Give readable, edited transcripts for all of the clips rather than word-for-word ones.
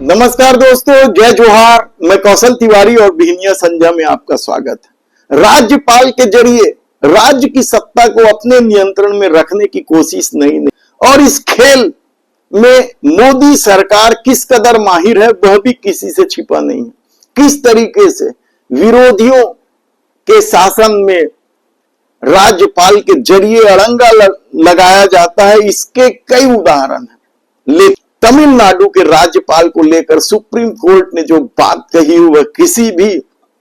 नमस्कार दोस्तों, जय जोहार। मैं कौशल तिवारी और बिहनिया संजय में आपका स्वागत है। राज्यपाल के जरिए राज्य की सत्ता को अपने नियंत्रण में रखने की कोशिश नहीं और इस खेल में मोदी सरकार किस कदर माहिर है वह भी किसी से छिपा नहीं है। किस तरीके से विरोधियों के शासन में राज्यपाल के जरिए अड़ंगा लगाया जाता है, इसके कई उदाहरण हैं। लेकिन तमिलनाडु के राज्यपाल को लेकर सुप्रीम कोर्ट ने जो बात कही वह किसी भी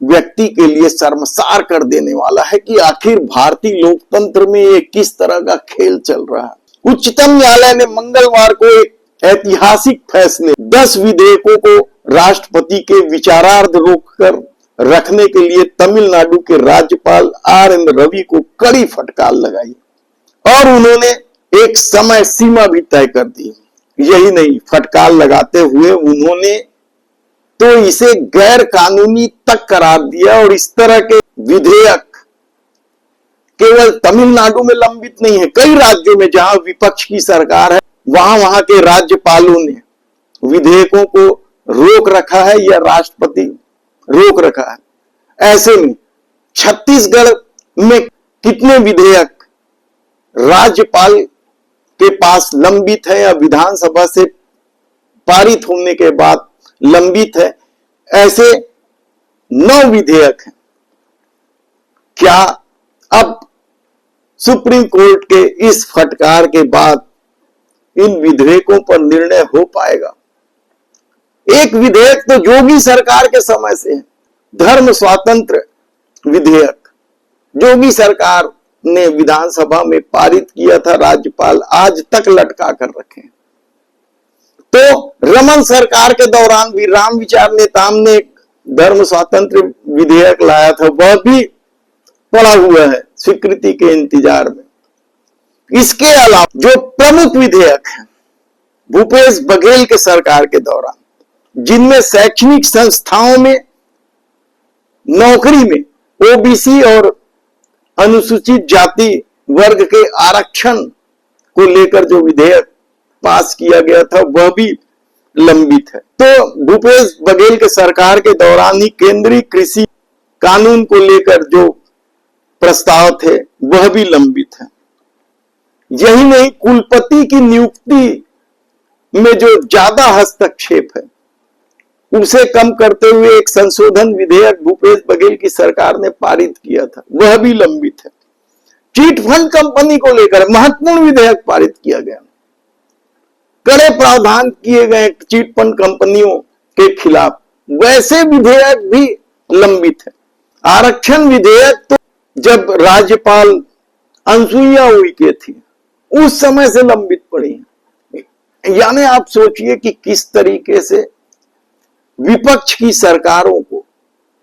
व्यक्ति के लिए शर्मसार कर देने वाला है कि आखिर भारतीय लोकतंत्र में ये किस तरह का खेल चल रहा है। उच्चतम न्यायालय ने मंगलवार को एक ऐतिहासिक फैसले 10 विधेयकों को राष्ट्रपति के विचारार्थ रोककर रखने के लिए तमिलनाडु के राज्यपाल RN रवि को कड़ी फटकार लगाई और उन्होंने एक समय सीमा भी तय कर दी। यही नहीं, फटकार लगाते हुए उन्होंने तो इसे गैर कानूनी तक करार दिया और इस तरह के विधेयक केवल तमिलनाडु में लंबित नहीं है, कई राज्यों में जहां विपक्ष की सरकार है वहां के राज्यपालों ने विधेयकों को रोक रखा है या राष्ट्रपति रोक रखा है। ऐसे में छत्तीसगढ़ में कितने विधेयक राज्यपाल के पास लंबित है या विधानसभा से पारित होने के बाद लंबित है, ऐसे 9 विधेयक हैं। क्या अब सुप्रीम कोर्ट के इस फटकार के बाद इन विधेयकों पर निर्णय हो पाएगा? एक विधेयक तो योगी सरकार के समय से है, धर्म स्वातंत्र विधेयक योगी सरकार ने विधानसभा में पारित किया था, राज्यपाल आज तक लटका कर रखे। तो रमन सरकार के दौरान भी राम विचार नेताम ने एक धर्म स्वातंत्र विधेयक लाया था, वह भी पड़ा हुआ है स्वीकृति के इंतजार में। इसके अलावा जो प्रमुख विधेयक है भूपेश बघेल के सरकार के दौरान, जिनमें शैक्षणिक संस्थाओं में नौकरी में OBC और अनुसूचित जाति वर्ग के आरक्षण को लेकर जो विधेयक पास किया गया था वह भी लंबित है। तो भूपेश बघेल के सरकार के दौरान ही केंद्रीय कृषि कानून को लेकर जो प्रस्ताव थे वह भी लंबित है। यही नहीं, कुलपति की नियुक्ति में जो ज्यादा हस्तक्षेप है उसे कम करते हुए एक संशोधन विधेयक भूपेश बघेल की सरकार ने पारित किया था, वह भी लंबित है। चीट फंड कंपनी को लेकर महत्वपूर्ण विधेयक पारित किया गया, कड़े प्रावधान किए गए चीट फंड कंपनियों के खिलाफ, वैसे विधेयक भी लंबित है। आरक्षण विधेयक तो जब राज्यपाल अनुसुईया उइके थी उस समय से लंबित पड़ी है। यानी आप सोचिए कि किस तरीके से विपक्ष की सरकारों को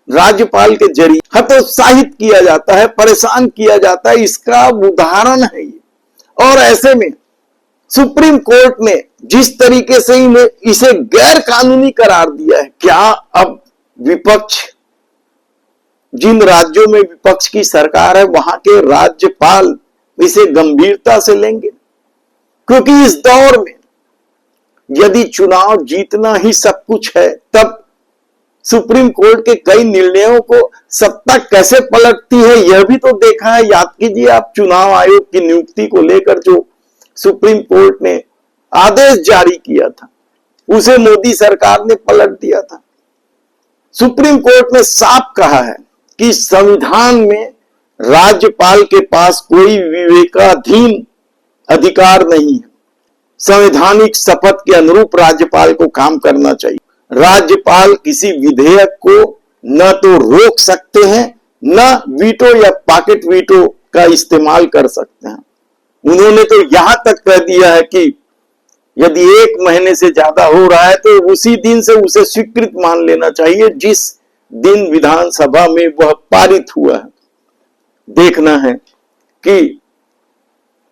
राज्यपाल के जरिए हतोत्साहित किया जाता है, परेशान किया जाता है, इसका उदाहरण है ये। और ऐसे में सुप्रीम कोर्ट ने जिस तरीके से इसे गैर कानूनी करार दिया है, क्या अब विपक्ष, जिन राज्यों में विपक्ष की सरकार है वहां के राज्यपाल इसे गंभीरता से लेंगे? क्योंकि इस दौर में यदि चुनाव जीतना ही सब कुछ है तब सुप्रीम कोर्ट के कई निर्णयों को सत्ता कैसे पलटती है यह भी तो देखा है। याद कीजिए आप, चुनाव आयोग की नियुक्ति को लेकर जो सुप्रीम कोर्ट ने आदेश जारी किया था उसे मोदी सरकार ने पलट दिया था। सुप्रीम कोर्ट ने साफ कहा है कि संविधान में राज्यपाल के पास कोई विवेकाधीन अधिकार नहीं है। संवैधानिक शपथ के अनुरूप राज्यपाल को काम करना चाहिए। राज्यपाल किसी विधेयक को न तो रोक सकते हैं न वीटो या पॉकेट वीटो का इस्तेमाल कर सकते हैं। उन्होंने तो यहां तक कह दिया है कि यदि 1 महीने से ज्यादा हो रहा है तो उसी दिन से उसे स्वीकृत मान लेना चाहिए जिस दिन विधानसभा में वह पारित हुआ है। देखना है कि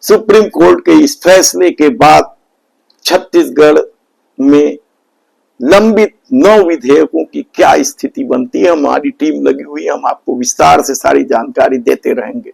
सुप्रीम कोर्ट के इस फैसले के बाद छत्तीसगढ़ में लंबित 9 विधेयकों की क्या स्थिति बनती है। हमारी टीम लगी हुई है, हम आपको विस्तार से सारी जानकारी देते रहेंगे।